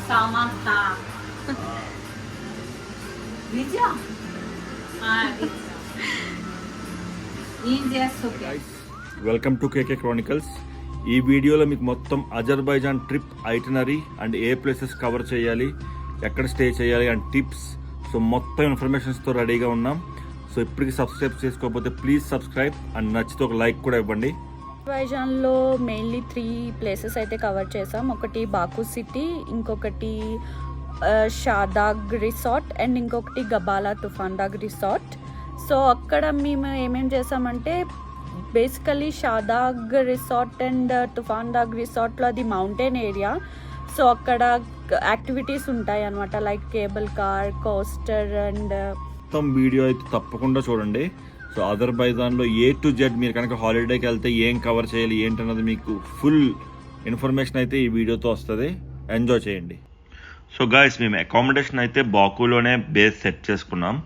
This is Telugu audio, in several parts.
Samantha. Video? India super. Welcome to KK Chronicles. ఈ వీడియోలో మీకు మొత్తం Azerbaijan trip itinerary and A places cover చేయాలి, ఎక్కడ స్టే చేయాలి అండ్ టిప్స్, సో మొత్తం ఇన్ఫర్మేషన్స్తో రెడీగా ఉన్నాం. సో ఇప్పటికి సబ్స్క్రైబ్ చేసుకోకపోతే ప్లీజ్ సబ్స్క్రైబ్ అండ్ నచ్చితే ఒక లైక్ కూడా ఇవ్వండి. అజర్బైజాన్లో మెయిన్లీ 3 ప్లేసెస్ అయితే కవర్ చేసాం. ఒకటి బాకు సిటీ, ఇంకొకటి షాదాగ్ రిసార్ట్ అండ్ ఇంకొకటి గబాలా తుఫాన్దాగ్ రిసార్ట్. సో అక్కడ మేము ఏమేం చేసామంటే basically Shahdag resort and Tufandag రిసార్ట్లో అది మౌంటైన్ ఏరియా. సో అక్కడ యాక్టివిటీస్ ఉంటాయి అన్నమాట, like cable car, coaster and మొత్తం వీడియో అయితే తప్పకుండా చూడండి. సో అజర్బైజాన్లో A to Z మీరు కనుక హాలిడేకి వెళ్తే ఏం కవర్ చేయాలి ఏంటన్నది మీకు ఫుల్ ఇన్ఫర్మేషన్ అయితే ఈ వీడియోతో వస్తుంది. ఎంజాయ్ చేయండి. సో గాయస్, మేము అకామిడేషన్ అయితే బాకులోనే బేస్ సెట్ చేసుకున్నాం.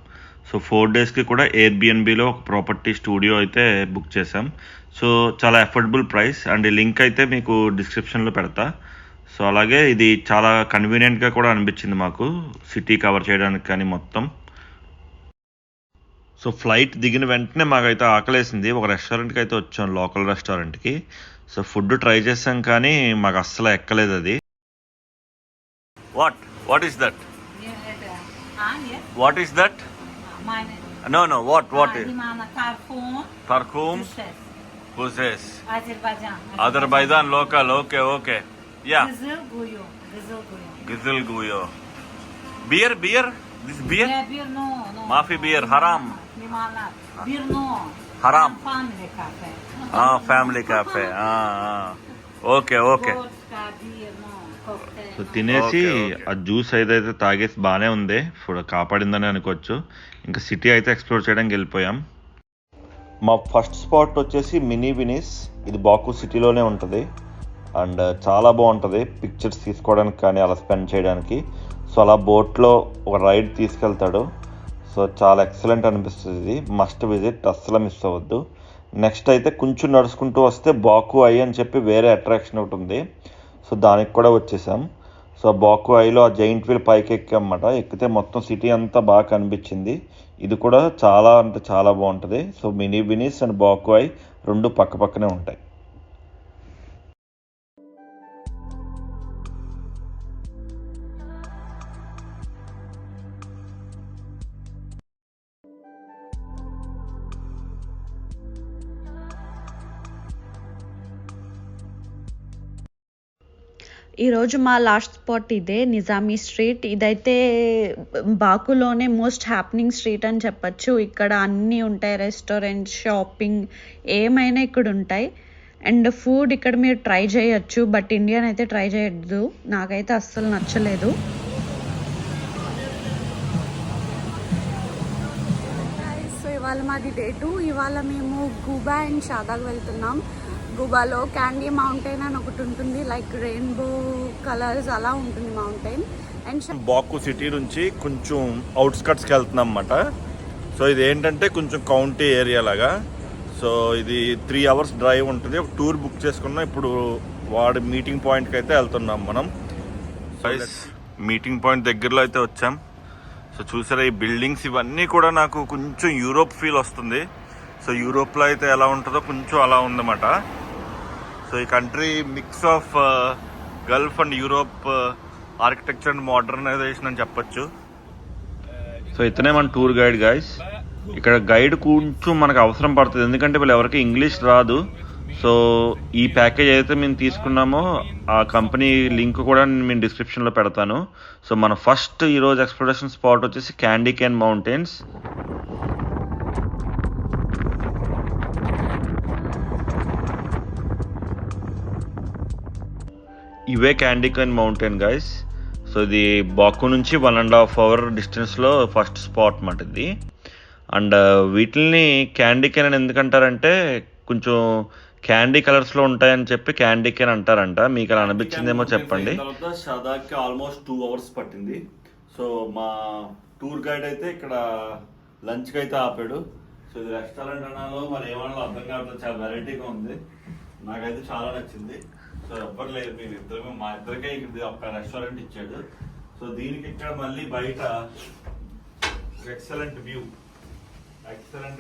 సో 4 డేస్కి కూడా ఎయిర్బిఎన్బిలో ఒక ప్రాపర్టీ స్టూడియో అయితే బుక్ చేసాం. సో చాలా అఫోర్డబుల్ ప్రైస్ అండ్ లింక్ అయితే మీకు డిస్క్రిప్షన్లో పెడతా. సో అలాగే ఇది చాలా కన్వీనియంట్గా కూడా అనిపించింది మాకు, సిటీ కవర్ చేయడానికి కానీ మొత్తం. సో ఫ్లైట్ దిగిన వెంటనే మాకైతే ఆకలేసింది. ఒక రెస్టారెంట్కి అయితే వచ్చాం, లోకల్ రెస్టారెంట్కి. సో ఫుడ్ ట్రై చేసాం కానీ మాకు అస్సలు ఎక్కలేదు అది. What is that? What is that? No, what is? Tarkum. Kuzes. Azerbaijan local, okay. Yeah. Gizil Guyo. Beer? This beer? Beer no. Mafi beer, haram. Beer no. Haram. Family cafe. Family cafe. Okay. Vodka, beer no. Cocktail. So తినేసి ఆ జ్యూస్ ఏదైతే తాగేసి బాగానే ఉంది, ఫుడ్ కాపాడిందని అనుకోవచ్చు. ఇంకా సిటీ అయితే ఎక్స్ప్లోర్ చేయడానికి వెళ్ళిపోయాం. మా ఫస్ట్ స్పాట్ వచ్చేసి మినీ వినీస్. ఇది బాకు సిటీలోనే ఉంటుంది అండ్ చాలా బాగుంటుంది పిక్చర్స్ తీసుకోవడానికి కానీ అలా స్పెండ్ చేయడానికి. సో అలా బోట్లో ఒక రైడ్ తీసుకెళ్తాడు. సో చాలా ఎక్సలెంట్ అనిపిస్తుంది. ఇది మస్ట్ విజిట్, అస్సలు మిస్ అవ్వద్దు. నెక్స్ట్ అయితే కొంచెం నడుచుకుంటూ వస్తే బాకు ఐ అని చెప్పి వేరే అట్రాక్షన్ ఒకటి ఉంది. సో దానికి కూడా వచ్చేసాం. సో బాకు ఐలో ఆ జైంట్ వీల్ పైకి ఎక్కామన్నమాట. ఎక్కితే మొత్తం సిటీ అంతా బాగా కనిపించింది. ఇది కూడా చాలా అంటే చాలా బాగుంటుంది. So mini Venice and Baku eye 2 పక్కనే ఉంటాయి. ఈరోజు మా లాస్ట్ స్పాట్ ఇదే, నిజామీ స్ట్రీట్. ఇదైతే బాకులోనే మోస్ట్ హ్యాపెనింగ్ స్ట్రీట్ అని చెప్పచ్చు. ఇక్కడ అన్నీ ఉంటాయి, రెస్టారెంట్, షాపింగ్, ఏమైనా ఇక్కడ ఉంటాయి. అండ్ ఫుడ్ ఇక్కడ మీరు ట్రై చేయొచ్చు, బట్ ఇండియన్ అయితే ట్రై చేయొద్దు, నాకైతే అస్సలు నచ్చలేదు. సో ఇవాళ మాది డే 2. ఇవాళ మేము గుబా అండ్ షాదాగ్ వెళ్తున్నాం. గుబాలో క్యాండీ మౌంటైన్ అని ఒకటి ఉంటుంది, లైక్ రెయిన్బో కలర్స్ అలా ఉంటుంది మౌంటైన్. అండ్ బాకు సిటీ నుంచి కొంచెం అవుట్స్కట్స్కి వెళ్తున్నాం అన్నమాట. సో ఇది ఏంటంటే కొంచెం కౌంటీ ఏరియా లాగా. సో ఇది 3 hours డ్రైవ్ ఉంటుంది. ఒక టూర్ బుక్ చేసుకున్నాం. ఇప్పుడు వాడి మీటింగ్ పాయింట్కి అయితే వెళ్తున్నాం మనం. మీటింగ్ పాయింట్ దగ్గరలో అయితే వచ్చాం. సో చూసారా ఈ బిల్డింగ్స్ ఇవన్నీ కూడా నాకు కొంచెం యూరోప్ ఫీల్ వస్తుంది. సో యూరోప్లో అయితే ఎలా ఉంటుందో కొంచెం అలా ఉందన్నమాట. సో ఈ country mix of Gulf and Europe architecture and modernisation అని చెప్పొచ్చు. సో ఇతనే మన టూర్ గైడ్ గాయ్స్. ఇక్కడ గైడ్ కొంచెం మనకు అవసరం పడుతుంది, ఎందుకంటే వీళ్ళు ఎవరికి ఇంగ్లీష్ రాదు. సో ఈ ప్యాకేజ్ అయితే మేము తీసుకున్నామో ఆ కంపెనీ లింక్ కూడా నేను డిస్క్రిప్షన్లో పెడతాను. సో మన ఫస్ట్ ఈరోజు ఎక్స్ప్లోరేషన్ స్పాట్ వచ్చేసి క్యాండీ క్యాన్ మౌంటైన్స్. ఇవే candy can mountain guys. So ఇది బాకు నుంచి 1.5 hour డిస్టెన్స్లో ఫస్ట్ స్పాట్ అన్నమాట ఇది. అండ్ వీటిని క్యాండీ క్యాన్ అని ఎందుకంటారంటే కొంచెం క్యాండీ కలర్స్లో ఉంటాయని చెప్పి క్యాండీ క్యాన్ అంటారంట. మీకు అలా అనిపించిందేమో చెప్పండి. షాదాగ్కి ఆల్మోస్ట్ 2 hours పట్టింది. సో మా టూర్ గైడ్ అయితే ఇక్కడ లంచ్కి అయితే ఆపాడు. సో ఇది రెస్టారెంట్ అనాలో మరి ఏమన్నా అర్థం కావట్లేదు, చాలా వెరైటీగా ఉంది. నాకైతే చాలా నచ్చింది. సో ఎవ్వరు లేదు, మేము ఇద్దరు మా ఇద్దరికే ఇక్కడ ఒక రెస్టారెంట్ ఇచ్చాడు. సో దీనికి ఇక్కడ మళ్ళీ బయట ఎక్సలెంట్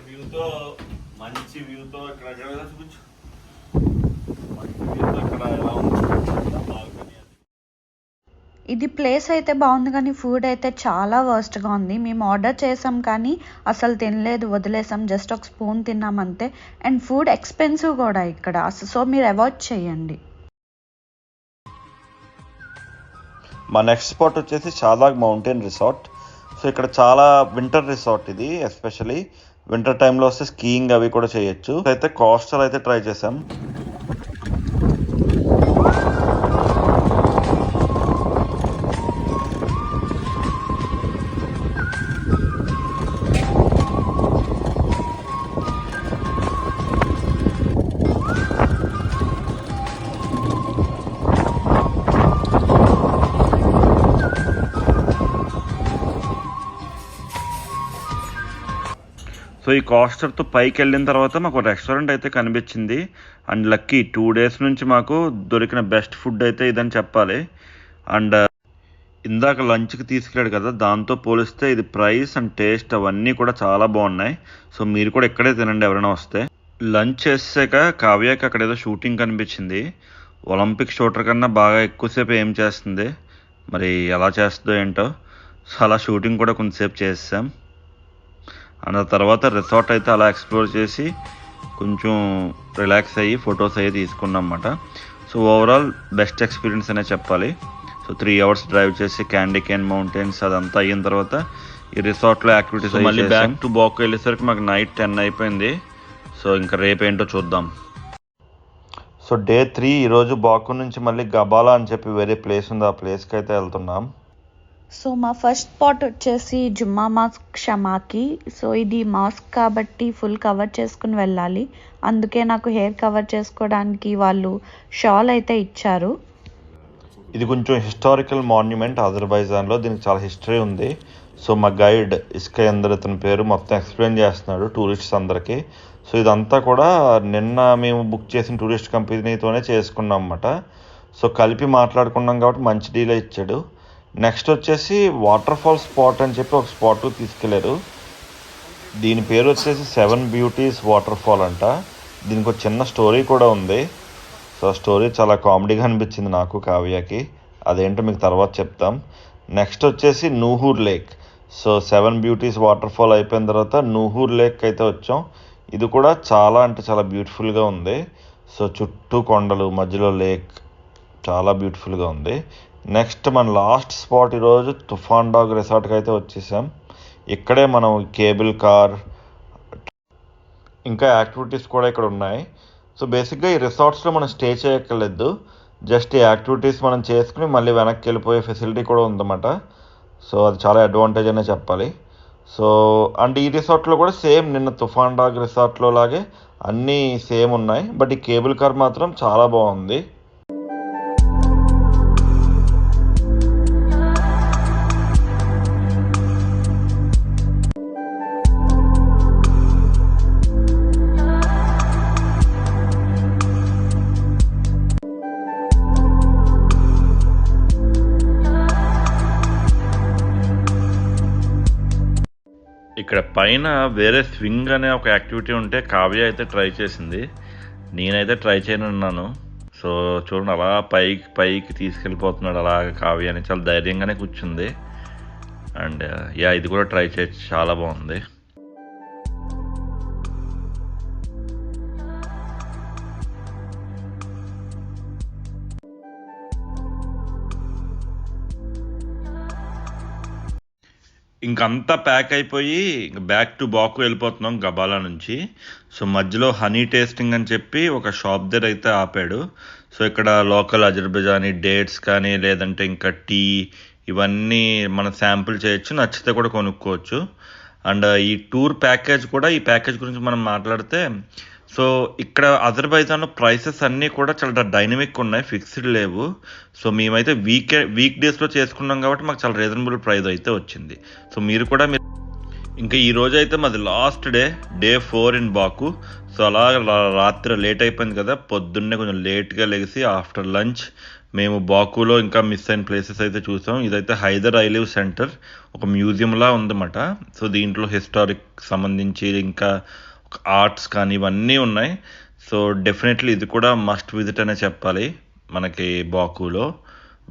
వ్యూతో మంచి వ్యూతో ఇక్కడ చూపించు. మంచి వ్యూతో ఇక్కడ ఎలా ఉంది బాల్కనీ. ఇది ప్లేస్ అయితే బాగుంది కానీ ఫుడ్ అయితే చాలా వర్స్ట్గా ఉంది. మేము ఆర్డర్ చేసాం కానీ అసలు తినలేదు, వదిలేసాం. జస్ట్ ఒక స్పూన్ తిన్నాం అంతే. అండ్ ఫుడ్ ఎక్స్పెన్సివ్ కూడా ఇక్కడ, సో మీరు అవాయిడ్ చేయండి. మా నెక్స్ట్ స్పాట్ వచ్చేసి షాదాగ్ మౌంటైన్ రిసార్ట్. సో ఇక్కడ చాలా వింటర్ రిసార్ట్ ఇది, ఎస్పెషలీ వింటర్ టైంలో వస్తే స్కీయింగ్ అవి కూడా చేయొచ్చు. అయితే కోస్టల్ అయితే ట్రై చేసాం. సో ఈ కోస్టర్తో పైకి వెళ్ళిన తర్వాత మాకు రెస్టారెంట్ అయితే కనిపించింది. అండ్ లక్కీ 2 days నుంచి మాకు దొరికిన బెస్ట్ ఫుడ్ అయితే ఇదని చెప్పాలి. అండ్ ఇందాక లంచ్కి తీసుకెళ్ళాడు కదా, దాంతో పోలిస్తే ఇది ప్రైస్ అండ్ టేస్ట్ అవన్నీ కూడా చాలా బాగున్నాయి. సో మీరు కూడా ఇక్కడే తినండి ఎవరైనా వస్తే. లంచ్ చేసాక కావ్యకి అక్కడ ఏదో షూటింగ్ కనిపించింది. ఒలింపిక్ షూటర్ కన్నా బాగా ఎక్కువసేపు ఏం చేస్తుంది, మరి ఎలా చేస్తుందో ఏంటో. సో అలా షూటింగ్ కూడా కొంతసేపు చేసాం. అండ్ తర్వాత రిసార్ట్ అయితే అలా ఎక్స్ప్లోర్ చేసి కొంచెం రిలాక్స్ అయ్యి ఫొటోస్ అయ్యి తీసుకున్నాం అన్నమాట. సో ఓవరాల్ బెస్ట్ ఎక్స్పీరియన్స్ అనే చెప్పాలి. సో 3 hours డ్రైవ్ చేసి క్యాండీ కేన్ మౌంటైన్స్ అదంతా అయిన తర్వాత ఈ రిసార్ట్లో యాక్టివిటీస్ మళ్ళీ బ్యాక్ టు బాకు వెళ్ళేసరికి మాకు నైట్ 10 అయిపోయింది. సో ఇంకా రేపు ఏంటో చూద్దాం. సో డే 3 ఈరోజు బాకు నుంచి మళ్ళీ గబాలా అని చెప్పి వేరే ప్లేస్ ఉంది, ఆ ప్లేస్కి అయితే వెళ్తున్నాం. సో మా ఫస్ట్ స్పాట్ వచ్చేసి జుమ్మా మాస్క్ షమాకి. సో ఇది మాస్క్ కాబట్టి ఫుల్ కవర్ చేసుకుని వెళ్ళాలి. అందుకే నాకు హెయిర్ కవర్ చేసుకోవడానికి వాళ్ళు షాల్ అయితే ఇచ్చారు. ఇది కొంచెం హిస్టారికల్ మాన్యుమెంట్ అజర్బైజాన్లో, దీనికి చాలా హిస్టరీ ఉంది. సో మా గైడ్ ఇస్కయందర్ అతని పేరు మొత్తం ఎక్స్ప్లెయిన్ చేస్తున్నాడు టూరిస్ట్స్ అందరికీ. సో ఇదంతా కూడా నిన్న మేము బుక్ చేసిన టూరిస్ట్ కంపెనీతోనే చేసుకున్నాం అన్నమాట. సో కలిపి మాట్లాడుకున్నాం కాబట్టి మంచి డీలే ఇచ్చాడు. నెక్స్ట్ వచ్చేసి వాటర్ ఫాల్ స్పాట్ అని చెప్పి ఒక స్పాట్కి తీసుకెళ్లారు. దీని పేరు వచ్చేసి 7 Beauties వాటర్ ఫాల్ అంట. దీనికి ఒక చిన్న స్టోరీ కూడా ఉంది. సో ఆ స్టోరీ చాలా కామెడీగా అనిపించింది నాకు, కావ్యకి. అదేంటో మీకు తర్వాత చెప్తాం. నెక్స్ట్ వచ్చేసి Nohur lake. So 7 Beauties waterfall అయిపోయిన తర్వాత నూహూర్ లేక్ అయితే వచ్చాం. ఇది కూడా చాలా అంటే చాలా బ్యూటిఫుల్గా ఉంది. సో చుట్టూ కొండలు, మధ్యలో లేక్, చాలా బ్యూటిఫుల్గా ఉంది. నెక్స్ట్ మన లాస్ట్ స్పాట్ ఈరోజు తుఫాన్ డాగ్ రిసార్ట్కి అయితే వచ్చేసాం. ఇక్కడే మనం కేబుల్ కార్ ఇంకా యాక్టివిటీస్ కూడా ఇక్కడ ఉన్నాయి. సో బేసిక్గా ఈ రిసార్ట్స్లో మనం స్టే చేయక్కర్లేదు, జస్ట్ ఈ యాక్టివిటీస్ మనం చేసుకుని మళ్ళీ వెనక్కి వెళ్ళిపోయే ఫెసిలిటీ కూడా ఉందన్నమాట. సో అది చాలా అడ్వాంటేజ్ అనే చెప్పాలి. సో అండ్ ఈ రిసార్ట్లో కూడా సేమ్ నిన్న తుఫాన్ డాగ్ రిసార్ట్లో లాగే అన్నీ సేమ్ ఉన్నాయి. బట్ ఈ కేబుల్ కార్ మాత్రం చాలా బాగుంది. ఇక్కడ పైన వేరే స్వింగ్ అనే ఒక యాక్టివిటీ ఉంటే కావ్య అయితే ట్రై చేసింది, నేనైతే ట్రై చేయనున్నాను. సో చూడండి అలా పైకి తీసుకెళ్ళిపోతున్నాడు అలా కావ్య అని, చాలా ధైర్యంగానే కూర్చుంది. అండ్ ఇది కూడా ట్రై చేయొచ్చు, చాలా బాగుంది. ఇంకంతా ప్యాక్ అయిపోయి బ్యాక్ టు బాకు వెళ్ళిపోతున్నాం గబాలా నుంచి. సో మధ్యలో హనీ టేస్టింగ్ అని చెప్పి ఒక షాప్ దగ్గర అయితే ఆపాడు. సో ఇక్కడ లోకల్ అజర్బైజానీ డేట్స్ కానీ లేదంటే ఇంకా టీ ఇవన్నీ మనం శాంపుల్ చేయొచ్చు, నచ్చితే కూడా కొనుక్కోవచ్చు. అండ్ ఈ టూర్ ప్యాకేజ్ కూడా, ఈ ప్యాకేజ్ గురించి మనం మాట్లాడితే, సో ఇక్కడ అజర్బైజాన్లో ప్రైసెస్ అన్నీ కూడా చాలా డైనమిక్ ఉన్నాయి, ఫిక్స్డ్ లేవు. సో మేమైతే వీక్ డేస్లో చేసుకున్నాం కాబట్టి మాకు చాలా రీజనబుల్ ప్రైస్ అయితే వచ్చింది. సో మీరు ఇంకా ఈ రోజు అయితే మాది last day 4 in Baku. So అలా రాత్రి లేట్ అయిపోయింది కదా, పొద్దున్నే కొంచెం లేట్గా లెగిసి ఆఫ్టర్ లంచ్ మేము బాకులో ఇంకా మిస్ అయిన ప్లేసెస్ అయితే చూసాం. ఇదైతే హైదర్ ఐలివ్ సెంటర్, ఒక మ్యూజియంలా ఉందన్నమాట. సో దీంట్లో హిస్టారిక్ సంబంధించి ఇంకా ఆర్ట్స్ కానీ ఇవన్నీ ఉన్నాయి. సో డెఫినెట్లీ ఇది కూడా మస్ట్ విజిట్ అనే చెప్పాలి మనకి బాకులో.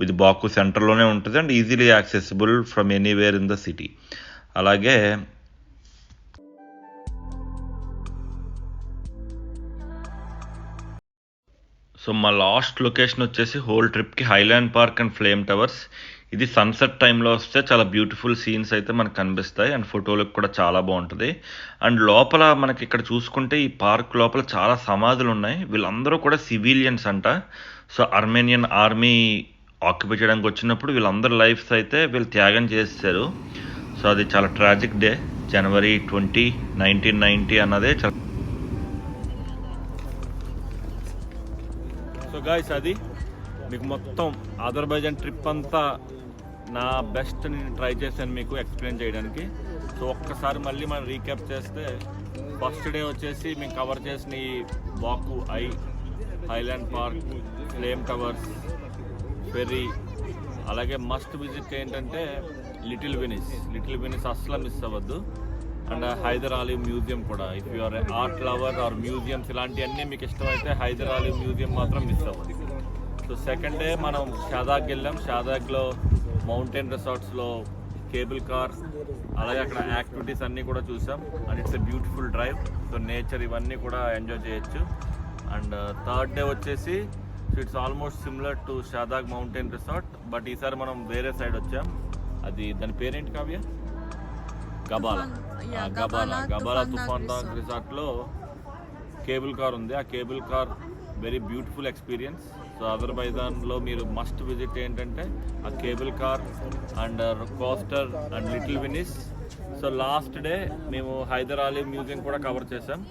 ఇది బాకు సెంటర్లోనే ఉంటుంది and easily accessible from anywhere in the city. అలాగే సో మా లాస్ట్ లొకేషన్ వచ్చేసి హోల్ ట్రిప్కి Highland park and flame towers. ఇది సన్సెట్ టైంలో వస్తే చాలా బ్యూటిఫుల్ సీన్స్ అయితే మనకు కనిపిస్తాయి అండ్ ఫోటోలకు కూడా చాలా బాగుంటుంది. అండ్ లోపల మనకి ఇక్కడ చూసుకుంటే ఈ పార్క్ లోపల చాలా సమాధులు ఉన్నాయి. వీళ్ళందరూ కూడా సివిలియన్స్ అంట. సో ఆర్మేనియన్ ఆర్మీ ఆక్యుపై చేయడానికి వచ్చినప్పుడు వీళ్ళందరి లైఫ్స్ అయితే వీళ్ళు త్యాగం చేశారు. సో అది చాలా ట్రాజిక్ డే, January 20, 1990 అన్నదే చాలా. సో గాయ్స్, అది మీకు మొత్తం అజర్బైజాన్ ట్రిప్ అంతా నా బెస్ట్ నేను ట్రై చేశాను మీకు ఎక్స్ప్లెయిన్ చేయడానికి. సో ఒక్కసారి మళ్ళీ మనం రీక్యాప్ చేస్తే, ఫస్ట్ డే వచ్చేసి మేము కవర్ చేసిన ఈ Baku highland park, flame towers, ferry, అలాగే మస్ట్ విజిట్ ఏంటంటే లిటిల్ వెనిస్ అస్సలు మిస్ అవ్వద్దు. అండ్ హైదర్ ఆలివ్ మ్యూజియం కూడా. If you are art lover or museums ఇలాంటివన్నీ మీకు ఇష్టమైతే హైదర్ ఆలివ్ మ్యూజియం మాత్రం మిస్ అవ్వదు. సో సెకండ్ డే మనం షాదాగ్ వెళ్ళాం. షాదాగ్లో మౌంటైన్ రిసార్ట్స్లో కేబుల్ కార్, అలాగే అక్కడ యాక్టివిటీస్ అన్నీ కూడా చూసాం. And it's a beautiful drive. So nature ఇవన్నీ కూడా ఎంజాయ్ చేయొచ్చు. అండ్ థర్డ్ డే వచ్చేసి so it's almost similar to Shahdag mountain resort, but ఈసారి మనం వేరే సైడ్ వచ్చాం. అది దాని పేరేంటి కావ్య? గబాలా తుఫాన్ రిసార్ట్లో కేబుల్ కార్ ఉంది. ఆ cable car very beautiful experience. So అజర్బైజాన్లో మీరు మస్ట్ విజిట్ ఏంటంటే ఆ cable car and coaster and little Venice. So last day మేము హైదర్ ఆలివ్ మ్యూజియం కూడా కవర్ చేసాం.